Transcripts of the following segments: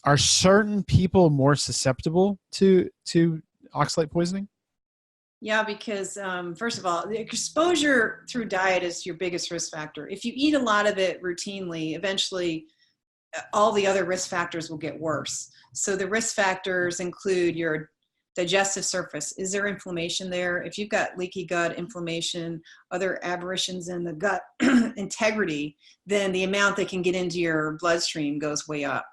Are certain people more susceptible to oxalate poisoning? Yeah, because first of all, the exposure through diet is your biggest risk factor. If you eat a lot of it routinely, eventually all the other risk factors will get worse. So the risk factors include your digestive surface. Is there inflammation there? If you've got leaky gut, inflammation, other aberrations in the gut integrity, then the amount that can get into your bloodstream goes way up.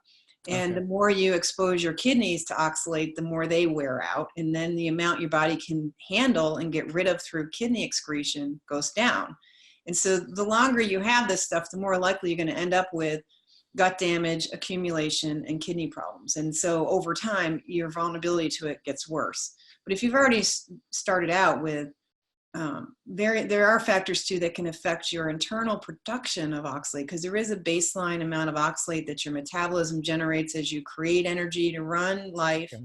And Okay. the more you expose your kidneys to oxalate, the more they wear out. And then the amount your body can handle and get rid of through kidney excretion goes down. And so the longer you have this stuff, the more likely you're going to end up with gut damage, accumulation, and kidney problems. And so over time, your vulnerability to it gets worse. But if you've already started out with there are factors too that can affect your internal production of oxalate, because there is a baseline amount of oxalate that your metabolism generates as you create energy to run life, Okay.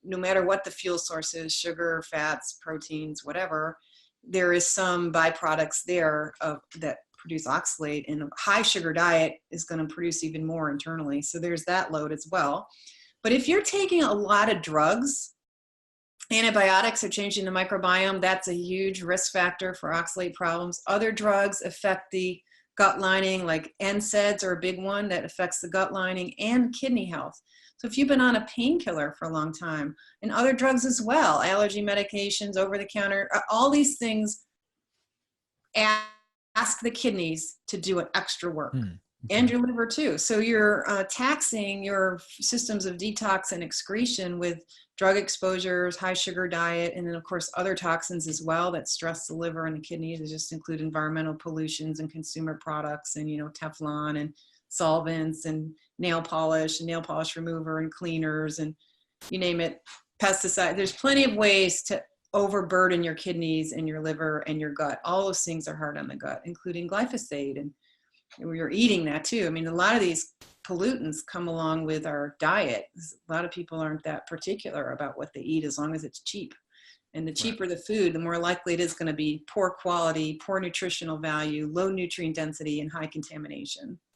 no matter what the fuel source is, sugar, fats, proteins, whatever. There is some byproducts there that produce oxalate, and a high sugar diet is going to produce even more internally. So there's that load as well. But if you're taking a lot of drugs, antibiotics are changing the microbiome. That's a huge risk factor for oxalate problems. Other drugs affect the gut lining, like NSAIDs are a big one that affects the gut lining and kidney health. So if you've been on a painkiller for a long time, and other drugs as well, allergy medications, over the counter, all these things ask the kidneys to do an extra work. Okay. And your liver too. So you're taxing your systems of detox and excretion with drug exposures, high sugar diet, and then of course other toxins as well that stress the liver and the kidneys. They just include environmental pollutions and consumer products, and Teflon and solvents and nail polish and nail polish remover and cleaners and you name it, pesticide. There's plenty of ways to overburden your kidneys and your liver and your gut. All those things are hard on the gut, including glyphosate, and you're eating that too. I mean, a lot of these pollutants come along with our diet. A lot of people aren't that particular about what they eat as long as it's cheap. And the Right. cheaper the food, the more likely it is going to be poor quality, poor nutritional value, low nutrient density, and high contamination.